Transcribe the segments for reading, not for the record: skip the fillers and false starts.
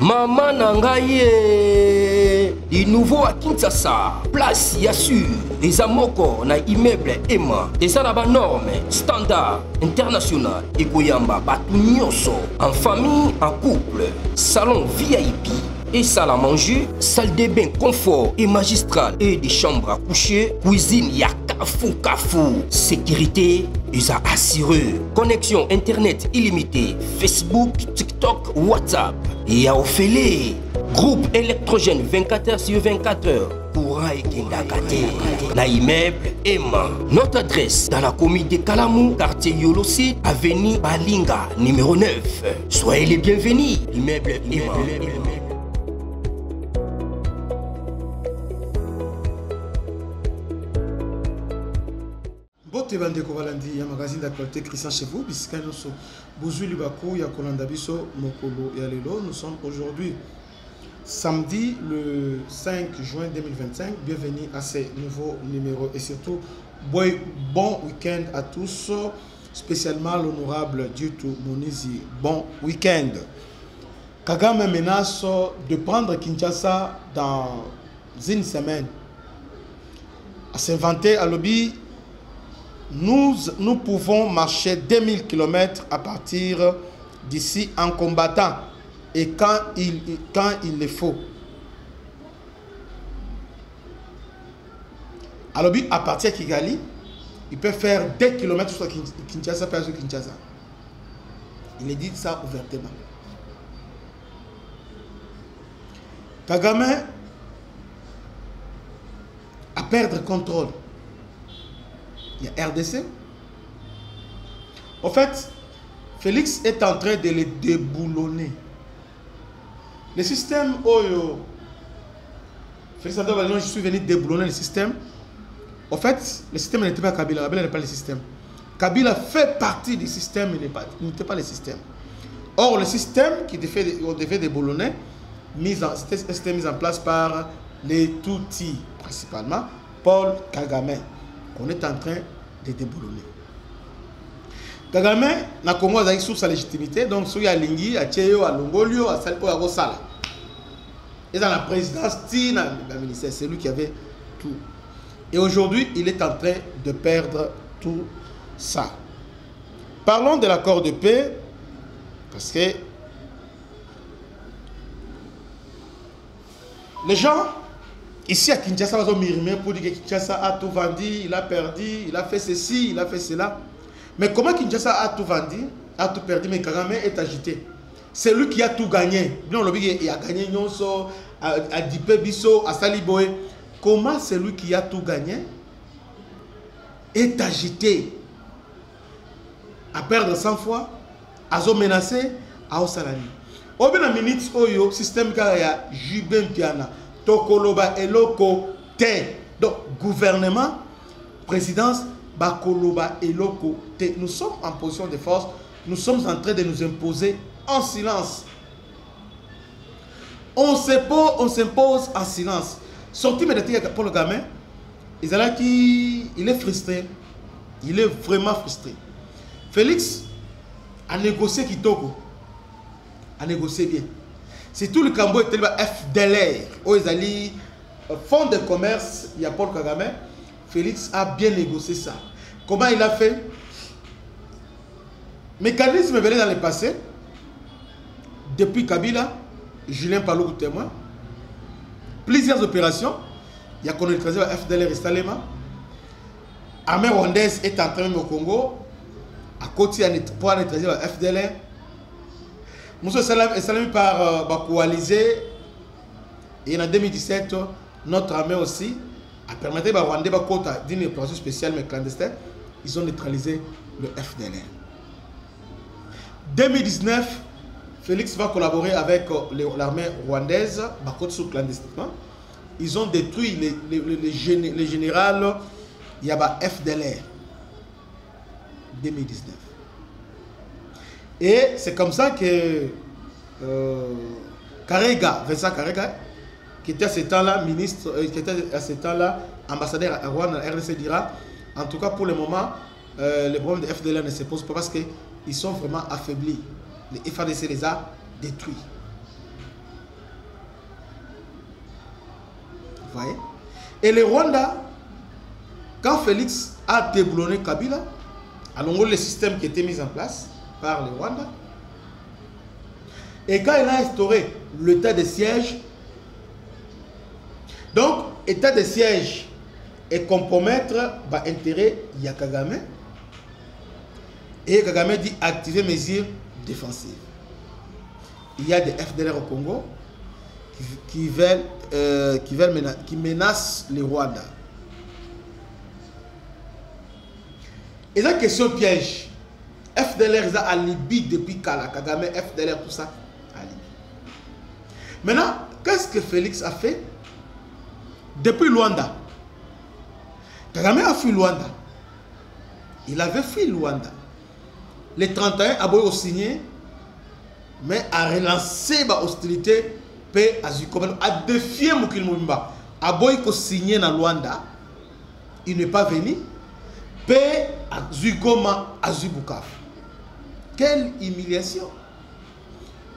Maman Nangaye, du nouveau à Kinshasa, place Yassur, des amoko na immeuble Emma, des arabes normes, standard, international, et Koyamba, Batunyoso, en famille, en couple, salon VIP. Et salle à manger, salle de bain confort et magistrale et des chambres à coucher, cuisine Kafou. Sécurité, ils ont assuré. Connexion internet illimitée, Facebook, TikTok, WhatsApp. Et à Ophélie, groupe électrogène 24h/24h. Courant et Kindakate. Na immeuble Emma. Notre adresse dans la commune de Kalamou, quartier Yolosi, avenue Balinga, numéro 9. Soyez les bienvenus. Immeuble Emma. Bote bandeko balandi ya magazine d'actualité Christian chez vous bisika noso bozui libako ya kolanda biso mokolo ya lelo. Nous sommes aujourd'hui samedi le 5 juin 2025. Bienvenue à ce nouveau numéro et surtout bon week-end à tous, spécialement l'honorable Dieutou Monizi. Bon week-end. Kagame menace de prendre Kinshasa dans une semaine. À s'inventer à lobby. Nous pouvons marcher 2000 km à partir d'ici en combattant et quand il le faut. Alors, à partir de Kigali, il peut faire 2 km sur Kinshasa, par Kinshasa. Il est dit ça ouvertement. Kagame a perdre contrôle. Il y a RDC. En fait, Félix est en train de les déboulonner. Le système, Félix Antoine, je suis venu déboulonner le système. En fait, le système n'était pas Kabila. Kabila n'est pas le système. Kabila fait partie du système, il n'était pas le système. Or, le système qui devait déboulonner, c'était mis en place par les Tutsis, principalement Paul Kagame. On est en train de déboulonner. Kagame na Congo a sous sa légitimité, donc sur Yalingi, à Tchéo, à Longolio, à Salpo, à Rosala. Et dans la présidence, c'est lui qui avait tout. Et aujourd'hui, il est en train de perdre tout ça. Parlons de l'accord de paix, parce que les gens ici à Kinshasa, ils ont murmuré pour dire que Kinshasa a tout vendu, il a perdu, il a fait ceci, il a fait cela. Mais comment Kinshasa a tout vendu, a tout perdu, mais Kagame est agité? C'est lui qui a tout gagné. Il a gagné Nyonso, à Dipé Bisso, à Saliboé. Comment celui qui a tout gagné est agité à perdre 100 fois, à se menacer, à Osalani? Au bout d'une minute, le système Kaya, Jubin Piana. Tokoloba eloko te. Donc, gouvernement, présidence, bakoloba eloko te. Nous sommes en position de force. Nous sommes en train de nous imposer en silence. On s'impose en silence. Sorti médiatique pour le gamin, il est frustré. Il est vraiment frustré. Félix a négocié Kitoko. A négocié bien. C'est tout le Cambo est tellement FDLR. Où ils allaient fonds de commerce, il y a Paul Kagame. Félix a bien négocié ça. Comment il a fait? Mécanisme venu dans le passé. Depuis Kabila, Julien Palou témoin. Plusieurs opérations. Il y a qu'on a écrasé FDLR et Salema. Armée rwandaise est en train au Congo. À côté pour aller écraser FDLR. Moussa Salami par coalisé. Et en 2017, notre armée aussi a permis à Rwanda d'une opération spéciale mais clandestine. Ils ont neutralisé le FDLR. 2019, Félix va collaborer avec l'armée rwandaise, clandestinement. Ils ont détruit les générales Yaba FDLR. 2019. Et c'est comme ça que Vincent Karega, qui était à ce temps-là ministre, qui était à ce temps-là ambassadeur à Rwanda, RDC dira, en tout cas pour le moment, les problèmes de FDLR ne se posent pas parce qu'ils sont vraiment affaiblis. Les FADC les a détruits. voyez. Et le Rwanda, quand Félix a déboulonné Kabila, alors le système qui était mis en place par le Rwanda, et quand il a instauré l'état de siège, donc état de siège et compromettre l'intérêt de Kagame, et Kagame dit activer mesures défensives. Il y a des FDLR au Congo qui menacent le Rwanda. Et la question piège. FDLR a Libye depuis Kala, Kagame, FDLR, tout ça, à Libye. Maintenant, qu'est-ce que Félix a fait? Depuis Luanda, Kagame a fui Luanda. Il avait fui Luanda. Les 31 a signé, mais a relancé l'hostilité paix a défié Moukil Moumba. A signé dans Luanda. Il n'est pas venu. Paix à Zugoma à Zubukaf. Quelle humiliation.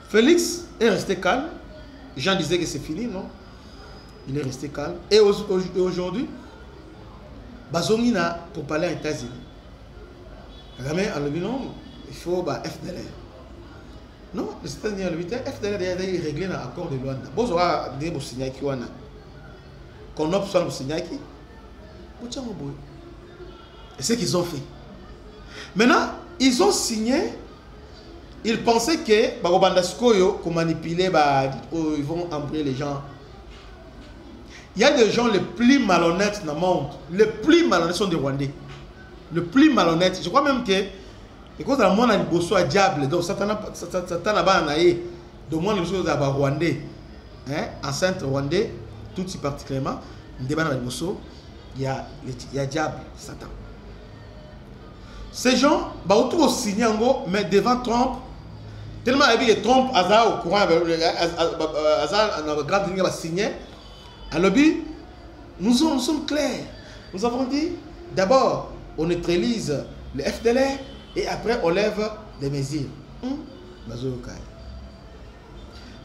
Félix est resté calme. Les gens disaient que c'est fini, non? Il est resté calme. Et aujourd'hui, Bazongina pour parler aux États-Unis. Kagame a dit non, il faut FDLR. Non, les États-Unis ont dit FDLR est réglé dans l'accord de Luanda. Vous aurez des Bosignaki wana. Qu'on observe Bosignaki. Et c'est ce qu'ils ont fait. Maintenant, ils ont signé. Ils pensaient que Barobandaskoyo, qu'on manipulait, ils vont embryer les gens. Il y a des gens les plus malhonnêtes dans le monde. Les plus malhonnêtes sont des Rwandais. Le plus malhonnête. Je crois même que, écoute, dans le monde, il y a des bossons à diable. Donc, Satan n'a pas naïe. Donc, moi, les choses à Rwandais. Enceinte Rwandais, tout particulièrement, il y a diable, Satan. Ces gens, autour au signé, mais devant Trump, tellement que Trump, au courant, grande ligne, va signer. Alors, nous sommes clairs. Nous avons dit, d'abord, on neutralise le FDLR et après, on lève des mesures.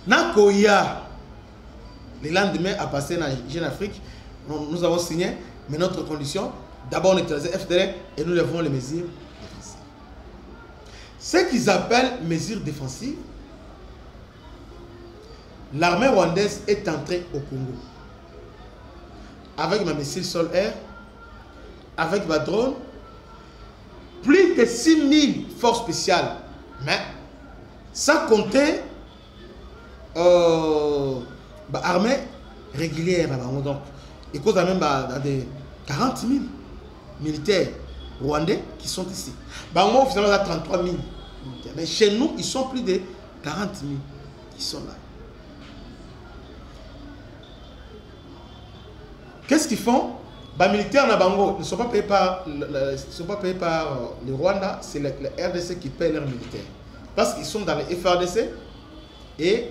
Nakoya, le lendemain, à passer dans la Jeune Afrique, nous avons signé, mais notre condition, d'abord, on neutralise le FDLR et nous lèvons les mesures défensives. Ce qu'ils appellent mesures défensives, l'armée rwandaise est entrée au Congo. Avec ma missile sol-air, avec ma drone, plus de 6000 forces spéciales, mais sans compter armée régulière. Donc, il y a même des 40 000 militaires rwandais qui sont ici. Moi, finalement, il y a 33 000 militaires. Mais chez nous, ils sont plus de 40 000 qui sont là. Qu'est-ce qu'ils font? Les militaires en Bango ne sont pas payés par le Rwanda, c'est le RDC qui paye leurs militaires. Parce qu'ils sont dans le FRDC et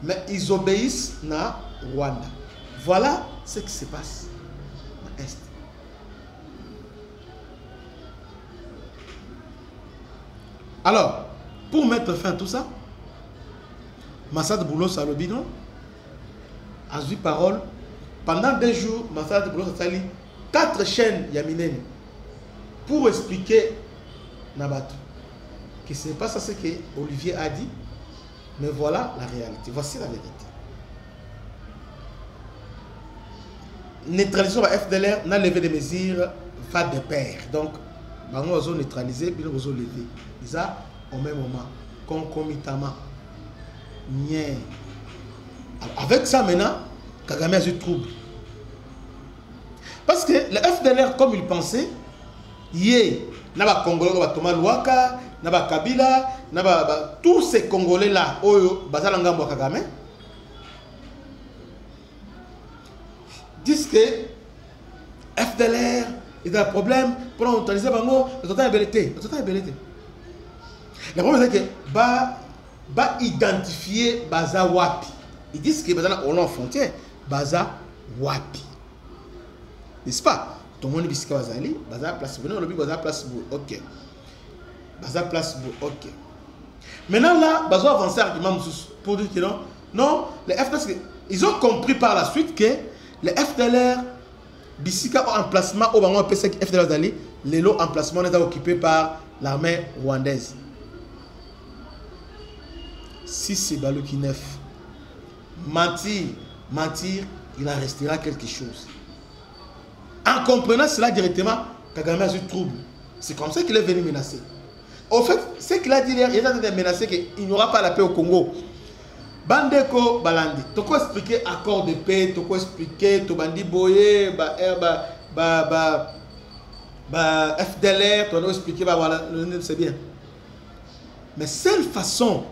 mais ils obéissent à Rwanda. Voilà ce qui se passe à l'Est. Alors, pour mettre fin à tout ça, Massad Boulos Salobino a eu parole. Pendant 2 jours, Massad Boulos a sali 4 chaînes Yaminene pour expliquer Nabatou que ce n'est pas ça ce que Olivier a dit, mais voilà la réalité. Voici la vérité. Neutralisation de la FDLR n'a levé des mesures va de pair. Donc, ils ont neutralisé, puis ils ont levé. Ils ont au même moment, concomitamment. Avec ça maintenant, Kagame a eu trouble. Parce que le FDLR, comme il pensait, il n'y a pas de Congolais, Thomas Louaka, Naba Kabila, tous ces Congolais là, Bazalanga Kagame, disent que FDLR est un problème pour neutraliser Bango, le total est belleté. Le problème c'est que va identifier Baza Wapi. Ils disent que Baza au long frontière, Baza Wapi. N'est-ce pas? Tout le monde dit que Bazali, Baza place venez, on le dit Baza place ok. Baza place ok. Maintenant là, Baza avance argument pour dire que non, Non, les FDLR, ils ont compris par la suite que les FDLR, Bissika ont emplacement au moment où FDLR d'aller, les lots emplacements sont occupés par l'armée rwandaise. Si c'est Balouki 9, mentir, il en restera quelque chose. En comprenant cela directement, Kagame a eu trouble. C'est comme ça qu'il est venu menacer. Au fait, ce qu'il a dit hier, il a menacé qu'il n'y aura pas la paix au Congo. Bandeko Balandi, tu peux expliquer accord de paix, tu peux expliquer tu bandi boye, FDLR, tu peux expliquer, voilà, c'est bien. Mais seule façon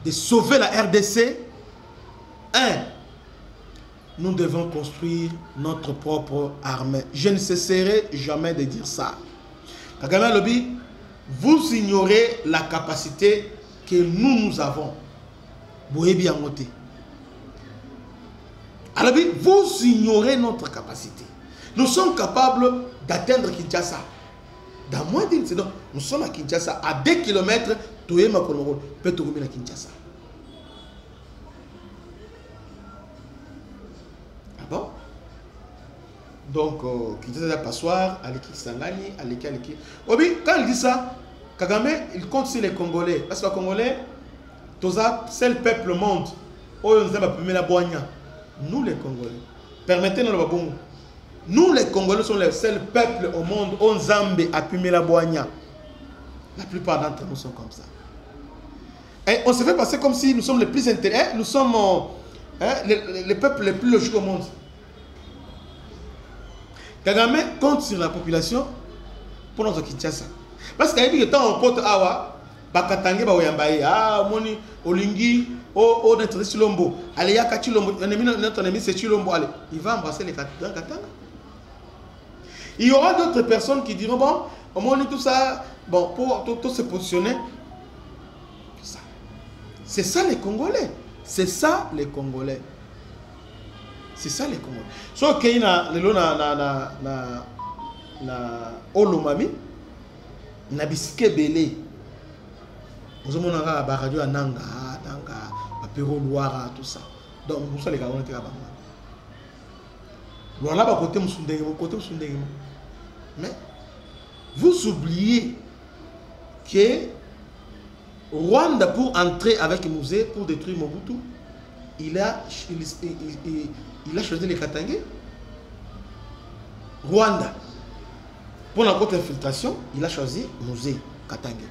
de sauver la RDC, nous devons construire notre propre armée. Je ne cesserai jamais de dire ça. Kagame Lobby, vous ignorez la capacité que nous avons. Vous ignorez notre capacité. Nous sommes capables d'atteindre Kinshasa. Dans moins d'une seconde, nous sommes à Kinshasa, à 2 km, Toye Makoloro, peut te à Kinshasa. Ah bon? Donc, Kinshasa est un passoire, à l'équipe Sangani, à l'équipe. Obi, quand il dit ça, Kagame, il compte sur les Congolais. Parce que les Congolais, c'est le peuple monde. Nous les Congolais, permettez-nous le bon. Nous les Congolais sommes les seuls peuples au monde où Zambé a pu la boigna. La plupart d'entre nous sont comme ça. Et on se fait passer comme si nous sommes les plus intéressés. Nous sommes les peuples les plus logiques au monde. Kagame compte sur la population pour notre Kinshasa. Parce qu'il dit que tant on compte Awa, Bakatange ba oyambaye moni olingi o notre Chilombo allez ya Chilombo notre ennemi c'est Chilombo allez il va embrasser les Katanga. Il y aura d'autres personnes qui diront bon moni tout ça bon pour tout se positionner. C'est ça les Congolais. C'est ça les Congolais. C'est ça les Congolais. So keina lelo na Olomami na bisike belé. Nous avons un radio à Nanga, à Péro Loire, tout ça. Donc, nous sommes les gars, on était là-bas. Nous sommes côté Moussundégué. Mais, vous oubliez que Rwanda, pour entrer avec Mouzé, pour détruire Mobutu, il a choisi les Katangais. Rwanda, pour la contre-infiltration, il a choisi Mouzé, Katangais.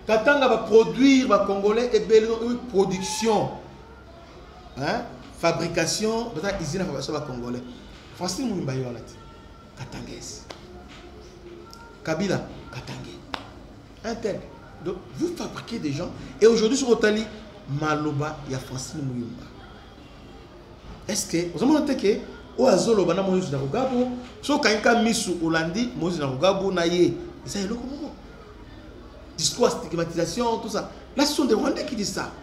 Katanga va produire, va congolais et belle production, fabrication, usine fabrication va congolais. Facile Mouimba Yolati, Katangais, Kabila, Katangais, un tel. Donc vous fabriquez des gens et aujourd'hui sur Otali, Maloba, il y a Francine Mouimba. Est-ce que vous avez noté que au Azolo, bana Moïse Narugabo, so Kanka Misu Olandi, Moïse Narugabo naye. Ça est le Congo. Discours, stigmatisation, tout ça. Là, ce sont des Rwandais qui disent ça.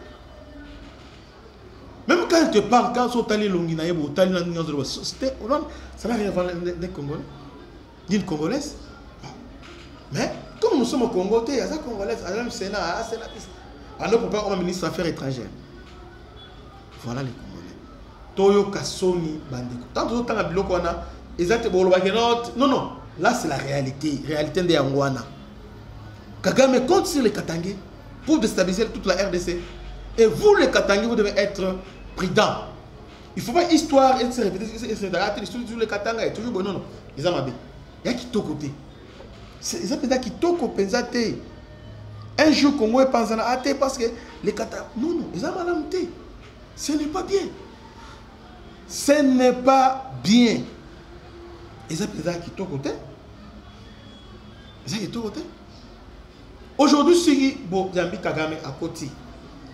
Même quand ils te parlent, quand ils sont allés Longinaïe, ça n'a rien à voir des Congolais. D'une Congolaise. Mais, comme nous sommes au Congo, il y a des Congolaises, il y a un Sénat, il y a un alors, on va ministre des Affaires étrangères. Voilà les Congolais. Toyo Kassomi Bandeko. Tant d'autres temps, ils ont non. Là, c'est la réalité de Yangwana. Kagame compte sur les Katangais pour déstabiliser toute la RDC. Et vous, les Katangais, vous devez être prudents. Il ne faut pas histoire et se répéter. L'histoire les Katangais, toujours bon. Non. Ils ont mabé. Il y a qui t'a côté. Ils ont peut-être qui t'a côté. Un jour, Congo est pensé à parce que les Katangais. Non, ils ont malamté. Ce n'est pas bien. Ce n'est pas bien. Ils ont peut-être qui t'a côté. Aujourd'hui, si vous avez Kagame à côté,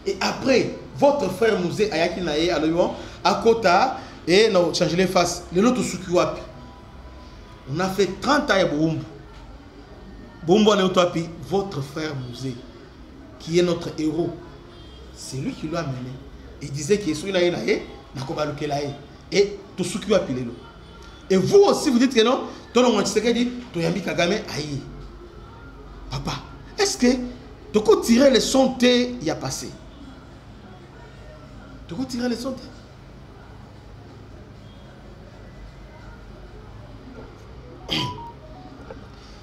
et après, votre frère Mouzé Ayaki Naye à Lyon, à Kota, et nous avons changé les faces, les autres Sukiwapi. On a fait 30 ans à Boumbo. Boumbo Neotoapi, votre frère Mouzé, qui est notre héros, c'est lui qui l'a mené. Il disait qu'il est Naye Naye, Nakobaluke Naye, et tout Sukiwapi Lelo. Et vous aussi, vous dites que non, tout le monde dit, Toyambi Kagame aïe. Papa, est-ce est-ce que tu peux tirer les sons il y a passé? Tu peux tirer les sons?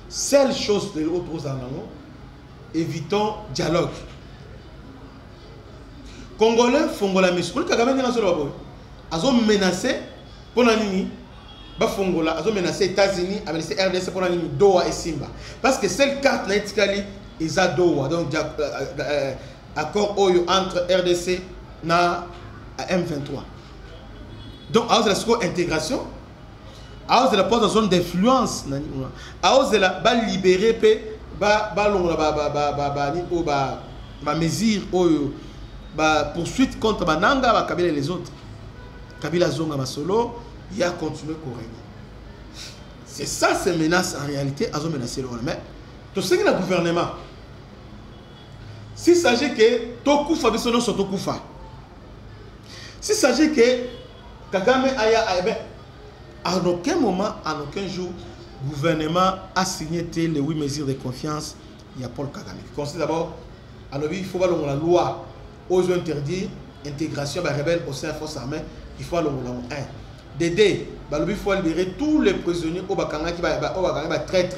Seule chose de l'autre aux Anango, évitons dialogue. Congolais fongola misukuli Kagame ngena solo babo. Azo menacé pour nini ba fongola, azo menacé États-Unis, amenacé RDC pour nini Doha et Simba. Parce que seule carte na etikali eza Doha, donc accord oyo entre RDC na M23. Donc à cause de la intégration, à cause de la porte de zone d'influence, à cause de la libérer pe ba mesure oyo poursuite contre Bananga, Kabila et les autres. Kabila Zonga Masolo, il a continué à régner. C'est ça, ces menaces en réalité, elles ont menacé le rôle. Mais tout ce qui est le gouvernement, s'il s'agit que Tokufa Bissono soit Tokufa, s'il s'agit que Kagame Aya, à aucun moment, à aucun jour, le gouvernement a signé les 8 mesures de confiance. Il y a Paul Kagame. Il considère d'abord, il faut voir la loi. Aux interdits, intégration des rebelles au sein de la force armée, il faut aller au 1. Dédé, il faut libérer tous les prisonniers au Bakanga qui va traître,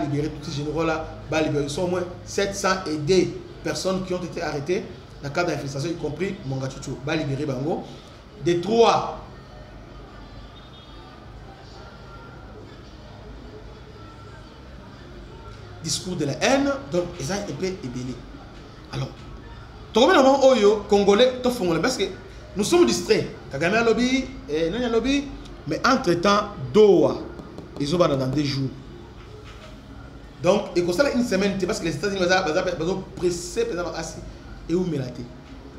libérer tous ces généraux-là, libérer. Au moins 700 et des personnes qui ont été arrêtées dans le cadre d'infiltration, y compris Mongatutu, libérer Bango. Des 3. Discours de la haine, donc ils ont été ébélés. Alors, Oyo, Congolais, parce que nous sommes distraits. Kagame a lobby, Nanya lobby, mais entre-temps, Doha, ils ont dans 2 jours. Donc, il y a une semaine, parce que les États-Unis sont pressés, et où mélate.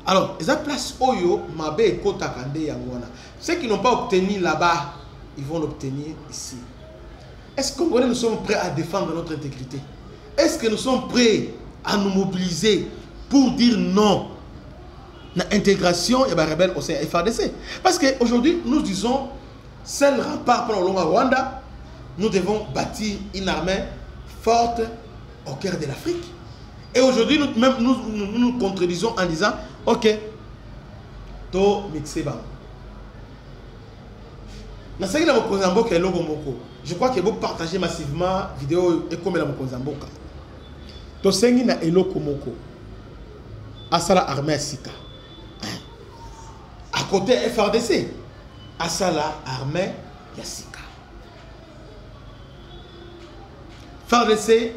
Alors, ils ont place Oyo, Mabe et Kota Kande Yangwana. Ceux qui n'ont pas obtenu là-bas, ils vont l'obtenir ici. Est-ce que Congolais, nous sommes prêts à défendre notre intégrité? Est-ce que nous sommes prêts à nous mobiliser pour dire non à l'intégration et à la rebelle au sein de FARDC? Parce qu'aujourd'hui, nous disons, seul rempart pour le Rwanda, nous devons bâtir une armée forte au cœur de l'Afrique. Et aujourd'hui, nous contredisons en disant, ok, to mixeba. Je crois que vous partagez massivement la vidéo et comme la Mokonzamboka. To sengi na eloko moko. Asala armée Sika. À côté FRDC. Asala armée Yassika. FRDC,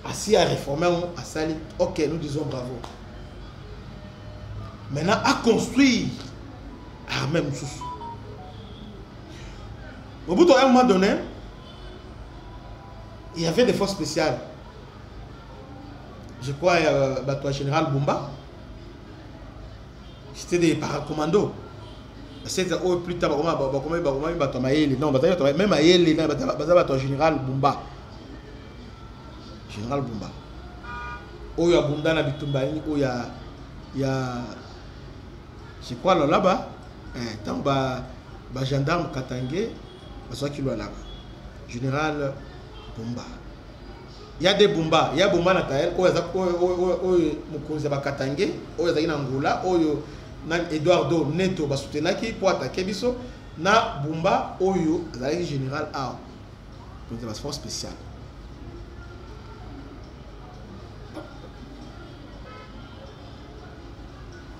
assis à réformer, à sali. Ok, nous disons bravo. Maintenant, à construire armée Moussous. Au bout d'un moment donné, il y avait des forces spéciales. Je crois le général Bumba. C'était des paracommandos. C'est plus tard, même général Bumba. Général Bumba. Il y a Bunda na Bitumbani, il y a je crois là-bas, tant que gendarme Katangé, là-bas. Général Bumba. Il y a des Bumba, il y a Bumba Natael, il y a Katangé, il y a Angola, il y a Eduardo Neto Basutenaki pour attaquer Bisso, na Bumba, il y a général A. Donc c'est une force spéciale.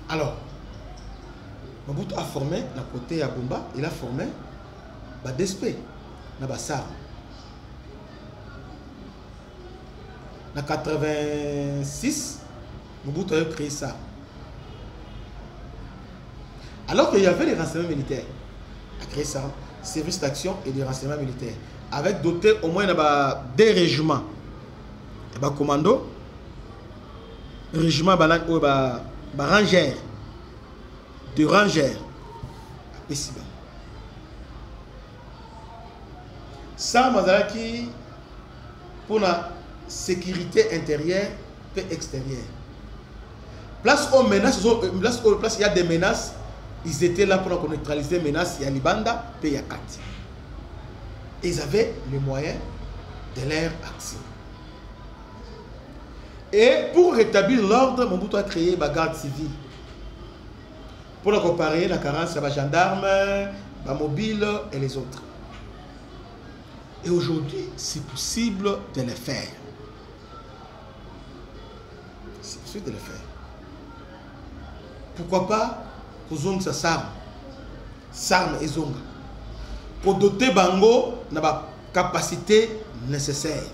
Alors, Mobutu a formé, à côté à Bumba, il a formé DSP, na Bassar. En 86, Mobutu a créé ça. Alors qu'il y avait les renseignements militaires, il a créé ça, service d'action et des renseignements militaires, avec doté au moins des régiments, et commando, régiment rangers, de rangers, ça, Mazalaki, pour la sécurité intérieure et extérieure. Place où menaces, il y a des menaces, ils étaient là pour neutraliser les menaces. Il y a Libanda et il y a Kati. Ils avaient les moyens de leur action. Et pour rétablir l'ordre, Mobutu a créé la garde civile. Pour la comparer, la carence, la gendarme, la mobile et les autres. Et aujourd'hui, c'est possible de le faire. C'est possible de le faire. Pourquoi pas pour zone sa sarme et zonga. Pour doter Bango na ba capacité nécessaire.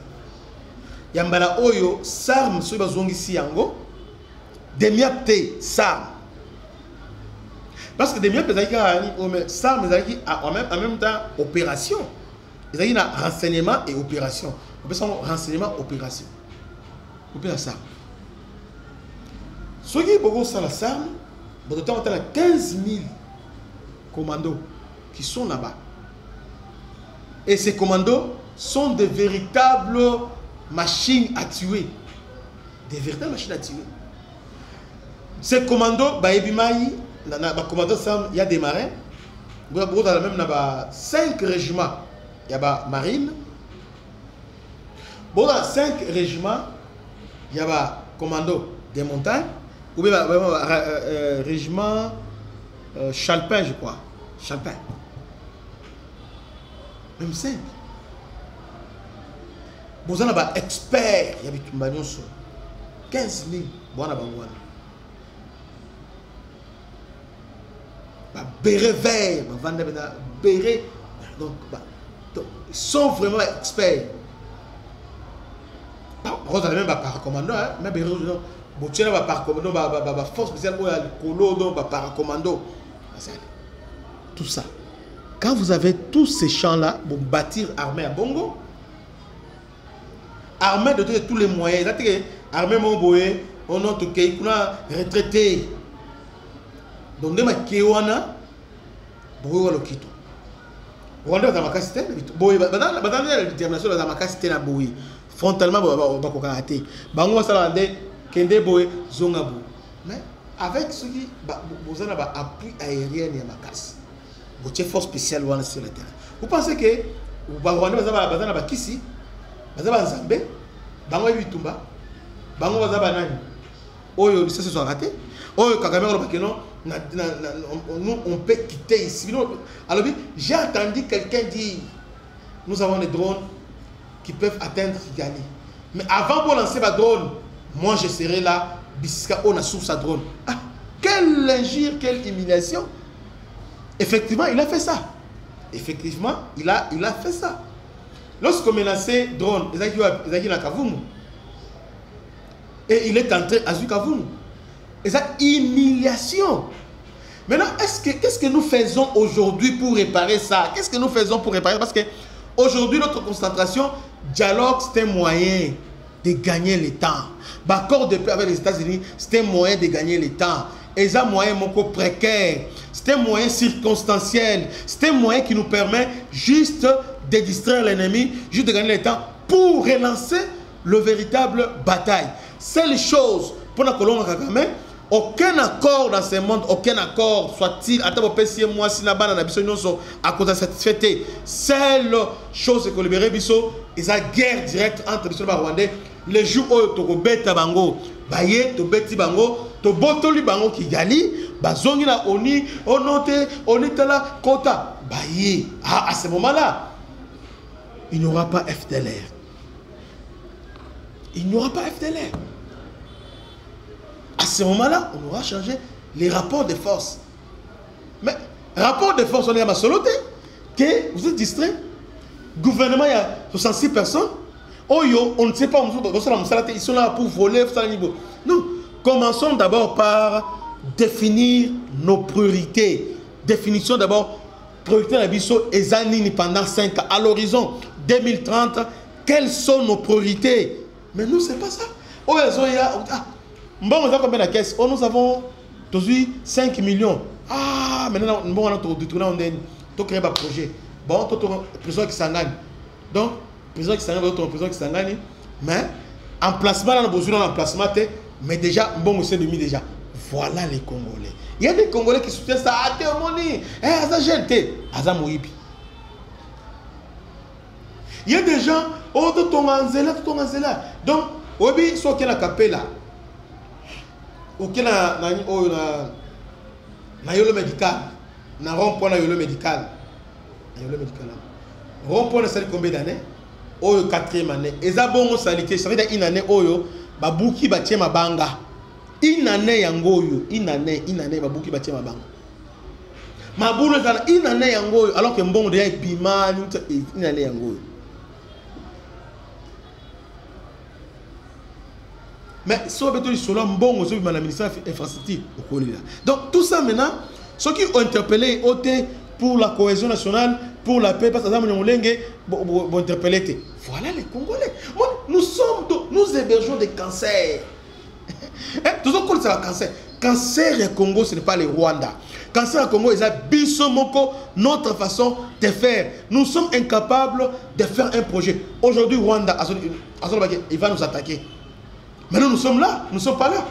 Yambala oyo sarme so bazongi si yango demiapte sarme. Parce que demiapte sarme en même temps opération. Il y a renseignement et opération. On peut savoir renseignement opération. On peut la sarme. Ceux qui ont la sarme, il y a 15 000 commandos qui sont là-bas. Et ces commandos sont des véritables machines à tuer. Des véritables machines à tuer. Ces commandos, il y a des marins. Il y a même 5 régiments. Il y a marine. Dans 5 régiments, il y a commando des montagnes. Ou bien régiment Chalpin, je crois. Chalpin. Même 5. Vous avez un expert. Il y a 15 000. Béret vert. Béret. Donc, ils sont vraiment experts. Vous avez même par commando. Mais Boutier va par commando, force spéciale, par commando. Tout ça. Quand vous avez tous ces champs-là, pour bâtir armée à Bongo, armée de tous les moyens, armée Momboé, on a retraité. Donc, on a Kéwana, Boyo Lokito. On a dans ma casité, Boy, dans la détermination de ma casité, frontalement, on va rater. Bango Salande. Kende boy zongabu. Mais avec ce qui vous avez un appui aérien et ma casse. Vous avez force spéciale sur le terrain. Vous pensez que vous avez un kisi, vous avez un zambé, vous avez un bitumba, vous avez un nani. Oyo, ça se sont ratés. Oyo, Kagame, on peut quitter ici. Alors, j'ai entendu quelqu'un dire nous avons des drones qui peuvent atteindre Kigali. Mais avant pour lancer ma drone, moi je serai là, Biska on a sous sa drone. Ah, quelle injure, quelle humiliation. Effectivement, il a fait ça. Effectivement, il a fait ça. Lorsqu'on menaçait drone, et il est entré à Zukavumu. Et ça, humiliation. Maintenant, qu'est-ce que nous faisons aujourd'hui pour réparer ça? Qu'est-ce que nous faisons pour réparer? Parce que aujourd'hui, notre concentration, dialogue, c'est un moyen de gagner le temps. L'accord de paix avec les États-Unis, c'est un moyen de gagner le temps. Et ça, moyen précaire. C'est un moyen circonstanciel. C'est un moyen qui nous permet juste de distraire l'ennemi, juste de gagner le temps pour relancer le véritable bataille. C'est les choses pour la colonne Kagame. Aucun accord dans ce monde, aucun accord, soit-il, à moi, si la banane à cause de cette fête, seule chose que libérer Bisso, et la guerre directe entre Bisso et Rwandais, les jours où tu beta bango, baye, tu beti bango, tu botoli bango qui gali, bazongi na oni, onote, onitala, kota, baye. Ah, à ce moment-là, il n'y aura pas FDLR. Il n'y aura pas FDLR. À ce moment-là, on aura changé les rapports de force. Mais, rapport de force, on est à ma soloté, que vous êtes distrait. Gouvernement, il y a 66 personnes. Oh yo, on ne sait pas, ils sont là pour voler. Non, commençons d'abord par définir nos priorités. Définition d'abord, priorité de Bisso et Zanini pendant 5 ans. À l'horizon 2030, quelles sont nos priorités? Mais nous, ce n'est pas ça. Oh, bon, on a combien de caisses? Oh, nous avons 5 millions. Ah, maintenant, on a détourné, on a créé un projet. Bon, tu as prison qui s'engage. Donc, prison qui s'engage, prison qui s'engage. Mais, emplacement, on a besoin d'un emplacement. Mais déjà, bon, c'est demi déjà. Voilà les Congolais. Il y a des Congolais qui soutiennent ça. Ah, t'es moni. Eh, ça gêne. Aza Moïbi. Il y a des gens, oh, tu ton là. Donc, obi so ke na capella ok na yolo médical na rond-point na yolo médical rond-point ça combien d'années oyo 4e année eza bongo salité ça veut dire une année oyo babuki batie mabanga une année yango oyo une année babuki batie mabanga mabulu ezana une année yango oyo alors que mbongo déjà ebima une année yango oyo. Mais si on veut dire cela, bon, on se met ministère infrastructure. Donc tout ça maintenant, ceux qui ont interpellé pour la cohésion nationale, pour la paix, parce que nous interpellé. Voilà les Congolais. Nous hébergeons des cancers. Tout ça, c'est le cancer. Cancer et Congo, ce n'est pas le Rwanda. Cancer et Congo, c'est notre façon de faire. Nous sommes incapables de faire un projet. Aujourd'hui, Rwanda, il va nous attaquer. Maintenant, nous sommes là, nous ne sommes pas là.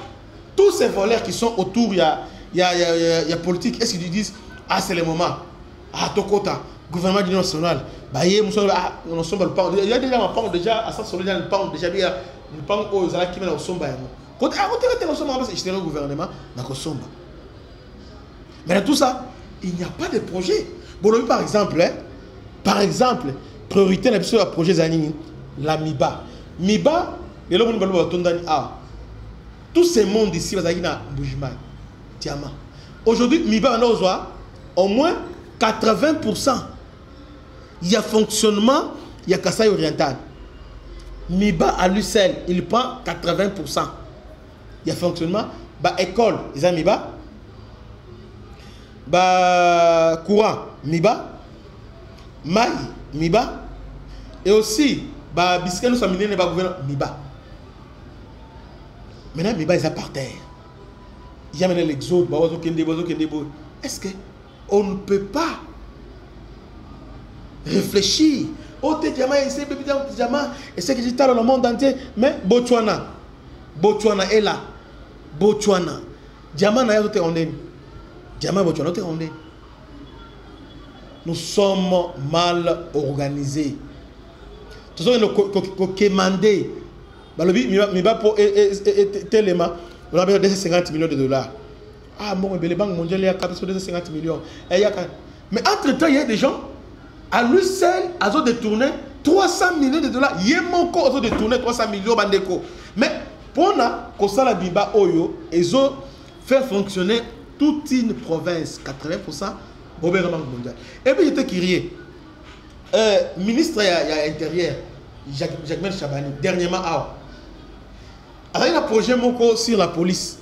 Tous ces voleurs qui sont autour, il y a politique, est-ce qu'ils disent, ah, c'est le moment. Ah, Tokota, gouvernement de l'Union nationale. Il y a déjà un pan déjà, à ça, déjà un pan déjà, un pan aux Zala qui mènent au Somba. Quand on le gouvernement, on a Somba. Mais dans tout ça, il n'y a pas de projet. Bon, par exemple, priorité sur le projet Zanini, la MIBA. MIBA, tous ces mondes ici, aujourd'hui, MIBA au moins 80%. Il y a fonctionnement, il y a Kasaï oriental. MIBA à lui seul, il prend 80%. Il y a fonctionnement, école, ils ont MIBA. Courant, MIBA. Maï, MIBA. Et aussi, biscuit nous sommes MIBA. Maintenant, Miba est par terre. Il y a maintenant l'exode. Est-ce qu'on ne peut pas réfléchir? Et c'est que j'étais dans le monde entier. Mais Botswana est là. Botswana. Diamant n'a pas été Diamant Botswana n'a pas été. Nous sommes mal organisés. Tout ça, nous commandé. Miba pour Téléma, on a besoin de 250 millions de dollars. Ah, bon, les banques mondiales, il y a 250 millions. Mais entre-temps, il y a des gens, à lui seul, ils ont détourné 300 millions de dollars. Il y a mon corps, ils ont détourné 300 millions de dollars. Mais pour la Biba Oyo, ils ont fait fonctionner toute une province, 80% au gouvernement mondial. Et puis, il était crié. Ministre intérieur, Jacques Chabani, dernièrement, alors, il y a un projet sur la police.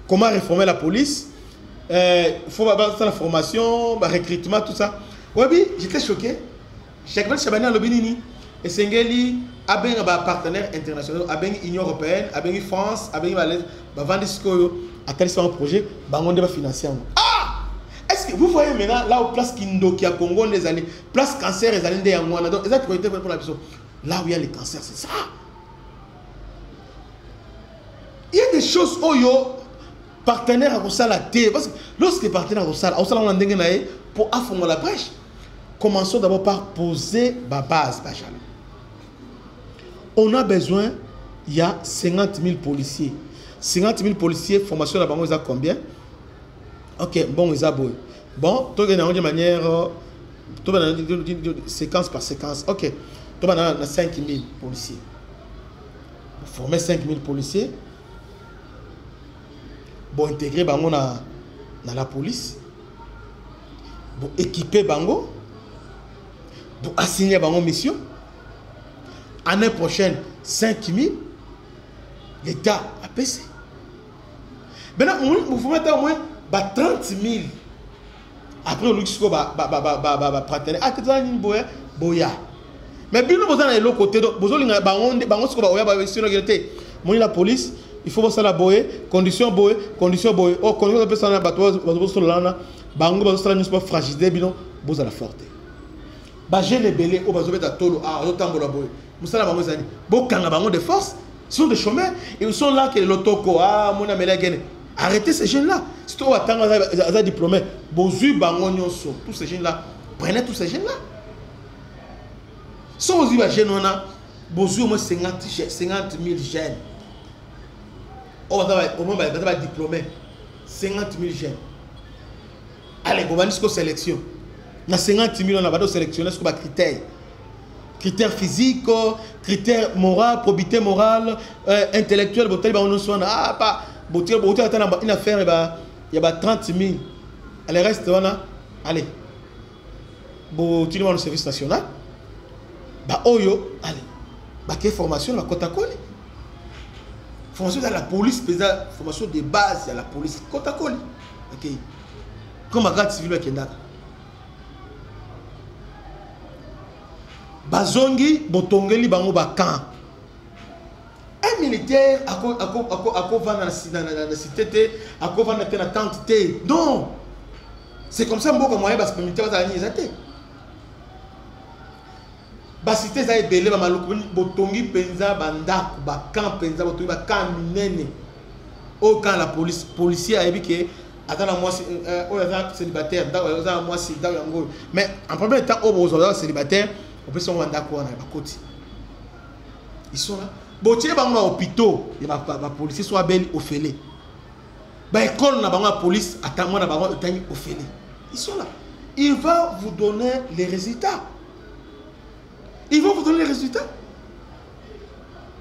Comment réformer la police? Il faut avoir la formation, le recrutement, tout ça. Oui, j'étais choqué. Jacques Chabani a l'obéni. Et Sengeli a un partenaire international, a une Union européenne, a une France, a une Valais, a un projet, a un financier. Ah! Est-ce que vous voyez maintenant là où place Kindo qui a Congo des années, place cancer des années en mois, donc exact priorité pour la personne. Là où il y a les cancers, c'est ça. Il y a des choses où yo partenaires à ça la télé parce que lorsque les partenaires à ça on a ndengé pour affronter la brèche. Commençons d'abord par poser la base. On a besoin, il y a 50 000 policiers. 50 000 policiers, formation là-bas, ils ont combien? Ok, bon, ils ont beau. Bon, tout est de manière, tout est séquence par séquence. Ok, tout est 5 000 policiers. Former 5 000 policiers. Bon, intégrer bango dans la police. Bon, équiper bango. Bon, assigner bango mission. Année prochaine, 5 000. L'État a baissé. Maintenant, vous faut mettre au moins 30 000. Après, on va partenaire. Ah, que ça, une boya. Mais bien, vous avez l'autre côté. Vous avez la police. Il faut voir la boye, condition boye. Oh, condition de personne à bateau, vous avez bango, vous avez une fragilité, vous avez la forte. J'ai les belés, vous avez la tolo, ah, vous avez la boye. Vous avez la bango, vous avez bango de force. Ils sont des chômeurs. Ils sont là que l'otoko, ah, mon ami, arrêtez ces jeunes-là. Si vous avez un diplômé, vous avez bango, tous ces jeunes-là. Prenez tous ces jeunes-là. Si vous avez un jeune, Bozu au moins 50 000 jeunes. Au moins, il va diplômé. 50 000 jeunes. Allez, on va dire que sélection. Dans 50 000, on va sélectionner ce critères. Critères physiques, critères moraux, probité morale, intellectuelle, ah, pas, une affaire, il y a 30 000. Le reste, on a, allez, tu vas le service national, oyo, allez, quelle formation, la côte à côte. Formation dans la police, formation de base, il y a la police, côte à côte. Ok. Comme un garde civil, il y a bazongi botongeli bango bakan. Un militaire ako vana na cité ako vana na tente té. Non. C'est comme ça mboka moyen parce que militaire bazali ezate. Ba cité za ebele ba maluku botongi penza bandako bakan penza botongi bakan minene. Au quand la police policier a dit que attends moi célibataire dans moi si dans yango. Mais en premier temps au besoin célibataire on peut se rendre d'accord avec la côte. Ils sont là. Bon, tu es dans l'hôpital, les policiers sont belles au fêlé. Bah, école n'a pas la police, attends-moi, n'a pas au fêlé. Ils sont là. Il va vous donner les résultats. Ils vont vous donner les résultats.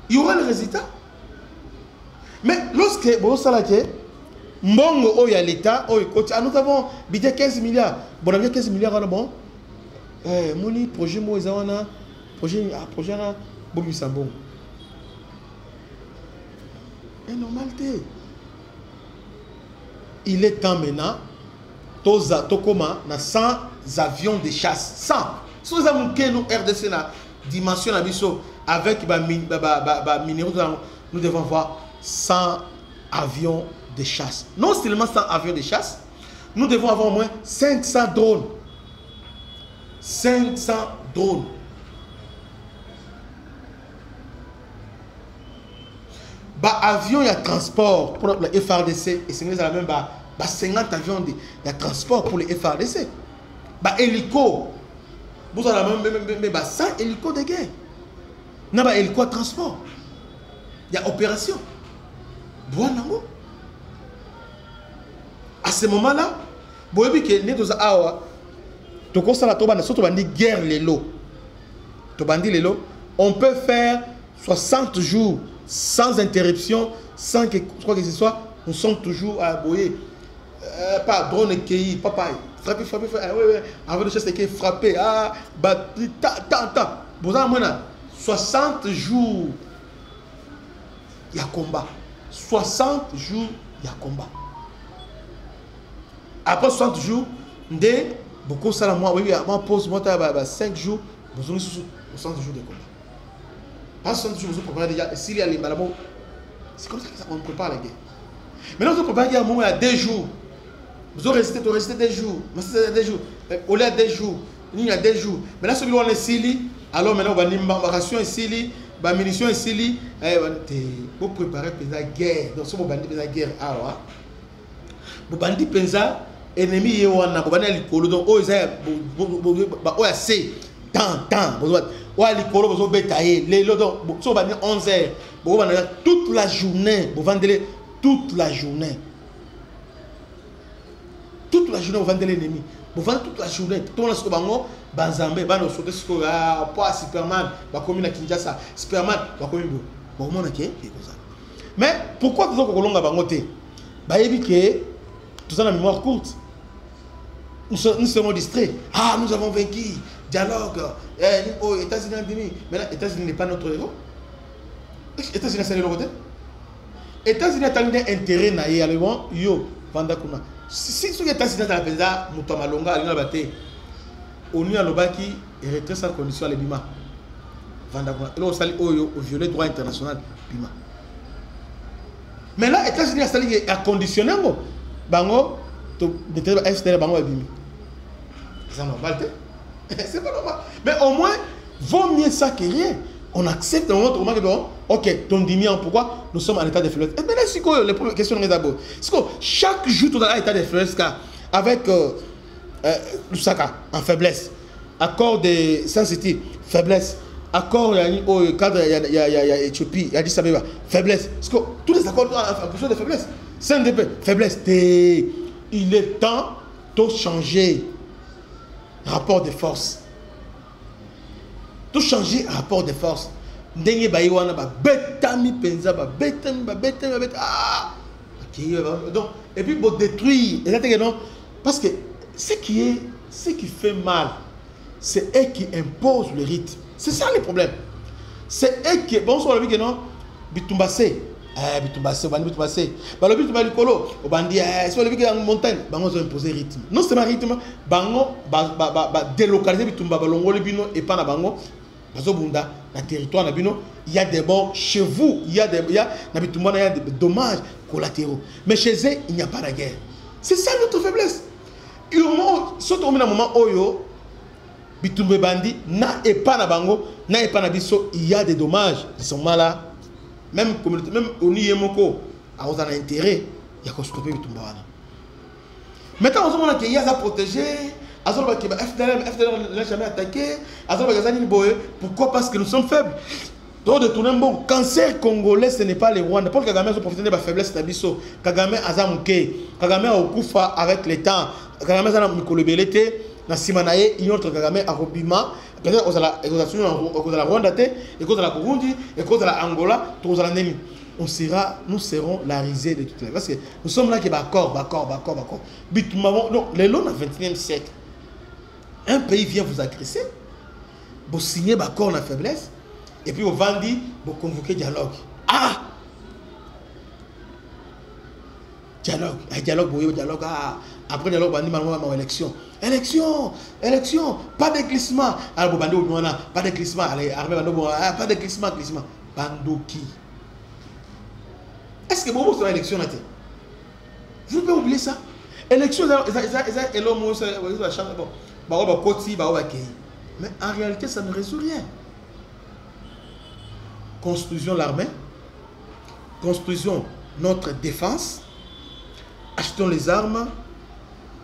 Il y aura les résultats. Mais lorsque, bon, ça là, Mbongo, oh, il y a l'État, oh, nous avons bidé 15 milliards. Bon, on a 15 milliards, bon. Mon projet moi projet là bon sambon et normalité il est temps maintenant tokoma na 100 avions de chasse 100 si nous avons nous RDC na dimension na biso avec minéraux nous devons avoir 100 avions de chasse, non seulement 100 avions de chasse, nous devons avoir au moins 500 drones. 500 drones. Avion, il y a transport pour le FRDC. Et c'est la même 50 avions de transport pour le FRDC. Hélico. Vous avez même 100 hélicos de guerre. Il y a hélico de transport. Il y a opération. À ce moment-là, vous voyez que nous avons guerre les lots. On peut faire 60 jours sans interruption, sans que ce soit, nous sommes toujours à boyer. Pas drone qui papa, frapper, avant de chercher qui frapper, vous avez 60 jours, il y a combat. 60 jours, il y a combat. Après 60 jours, beaucoup ça moi oui moi pose moi 5 jours vous avez 60 jours de combat. Pas 60 jours vous préparez déjà s'il y a les malabos. C'est comme ça qu'on prépare la guerre. Maintenant vous préparez à moment il y a 2 jours. Vous aurez resté 2 jours. Mais c'est 2 jours. Au lieu de 2 jours, il y a 2 jours. Mais là celui on est ici, alors maintenant on va une ration ici, ba munitions ici, vous préparez pour la guerre. Donc si vous bandit la guerre alors vous bandit penza ennemi wana bobana likolo donc o eza o ya c tant o ya likolo bozo betaye lelo donc so bani 11h bobana toute la journée bo vendele toute la journée bo vendele ennemi bo vendre toute la journée tout le monde bango banzambe bano sote siko pas Superman ba komi na Kinshasa Superman ba komi bo mona ke ça. Mais pourquoi tout kolonga bango te ba yebi ke tout ça la mémoire courte. Nous sommes distraits. Ah, nous avons vaincu. Dialogue. Oh, États-Unis ont dit. Mais là, États-Unis n'est pas notre héros. États-Unis c'est le côté. États-Unis a intérêt na allemand yo vandakuna. Si les États-Unis dans la pesa mutamalonga alina baté. ONU a lobaki et retrait sans condition à l'Ebima. Vandakuna. Et là on sali oyo au violer droit international Bima. Mais là États-Unis a sali a conditionné bango de FDL bango abimi. C'est normal. C'est pas normal. Mais au moins, vaut mieux ça que rien. On accepte un autre moment que ok, ton diminuant, pourquoi nous sommes en état de faiblesse. Et maintenant, c'est quoi les premières questions d'abord? C'est quoi chaque jour, tu as un état de faiblesse avec Lusaka en faiblesse. Accord de sensitivité, faiblesse. accord au cadre il y a Éthiopie, il y a Addis Abeba, faiblesse. Parce que tous les accords ont besoin de faiblesse. CNDP, faiblesse. Il est temps de changer rapport de force. De changer rapport de force. Ndenge baïwana ba betami penza ba betami. Ah. Donc et puis pour détruire, exactement. Parce que ce qui fait mal, c'est eux qui imposent le rythme. C'est ça le problème. C'est eux qui... Bon, on dit que non, Bitumbassé. Bitumbase. Bah, le Bitumba Likolo, on va dire, c'est le Bitumba en montagne. Bah, on a imposé rythme. Non, c'est un rythme. Bango, délocaliser Bitumba, Balongo, le Bino, et pas na Bango. Bazobunda, la territoire na Bino, il y a des bons chez vous, il y a des dommages collatéraux. Mais chez eux, il n'y a pas de guerre. C'est ça notre faiblesse. Surtout au moment où Bitumbe Bandi, na et pas na Bango, na et pas na Bisso, il y a des dommages. Ils sont malades. Même au Niyemoko, à on a intérêt, il y a qu'on se coupe Bitumba. Maintenant, on a qu'il y a à protéger. FDLR n'a jamais attaqué. Pourquoi? Parce que nous sommes faibles. Donc, de tourner un bon cancer congolais, ce n'est pas les Rwandais. Paul Kagame a profité de la faiblesse de Bisso. Kagame a Zamuke. Kagame a Okufa avec le temps. Kagame a Mikolobelete. Na Simanaye, il y a autre Kagame à Robima. Peut-être qu'on a la Rwanda, et qu'on a la Burundi, et qu'on a la Angola, qu'on a la Nemi. Nous serons la risée de toutes les. Parce que nous sommes là qui d'accord. Non, les lots dans le 21e siècle. Un pays vient vous agresser, vous signez d'accord la faiblesse, et puis vous vendez, vous convoquez dialogue. Ah! Dialogue. Ah! Après dialogue, vous bandez élection. Élection, pas de glissement. Alors vous bandez au Noana, pas de glissement. Allez, armée, pas de glissement. Bando qui? Est-ce que vous avez élection là? Vous pouvez oublier ça? Élection, et l'homme, mais en réalité, ça ne résout rien. Construisons l'armée, construisons notre défense, achetons les armes,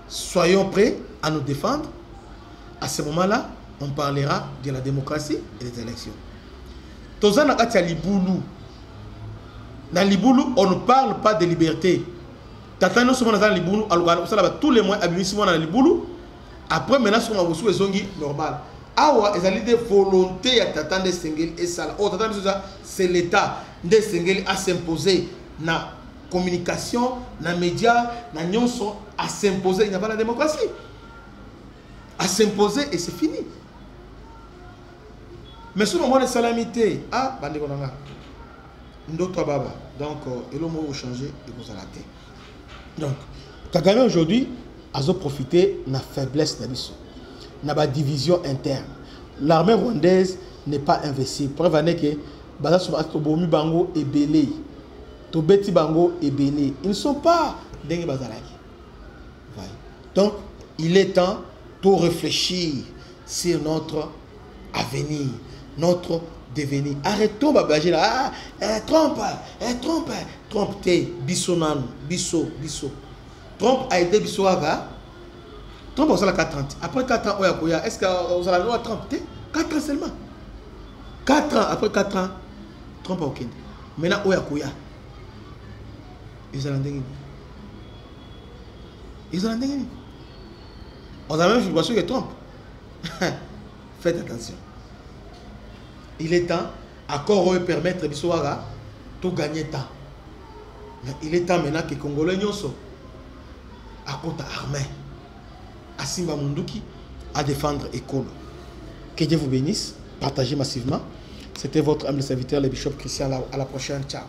soyons prêts à nous défendre. À ce moment-là, on parlera de la démocratie et des élections. Dans Liboulou, on ne parle pas de liberté. Tous les mois, dans Liboulou. Après, maintenant, si on a reçu les ongi normal. Awa, ils ont des volontés à t'attendre Sengeli et ça. C'est l'État de Sengeli à s'imposer dans la communication, dans les médias, dans les nyonso, à s'imposer. Il n'y a pas la démocratie. À s'imposer et c'est fini. Mais sur le moment de salamité, ah, bande konanga. Ndotwa baba. Donc, et le mot changer et vous allez. Donc, Kagame aujourd'hui a profité de la faiblesse de l'Isso, de la division interne. L'armée rwandaise n'est pas invincible. Preuve est que Tobomi Bango et Belé, Tobeti Bango et Belé, ils ne sont pas Dengue Bazalaki. Donc, il est temps de réfléchir sur notre avenir, notre devenir. Arrêtons Babaji là. Trump, Bissonan, Bisso. Trump a aidé Bissouaga. Trump a 4 ans. Après 4 ans, est-ce que vous allez voir Trump? 4 ans seulement. 4 ans, après 4 ans, Trump a aucun. Maintenant, Oyakoya. Ils ont un on a même une situation que Trump. Faites attention. Il est temps, encore permettre Bissouaga, tout gagner temps. Mais il est temps maintenant que les Congolais à côté armée, à Simba Munduki, à défendre Ekolo. Que Dieu vous bénisse, partagez massivement. C'était votre humble serviteur, le bishop Christian. À la prochaine, ciao.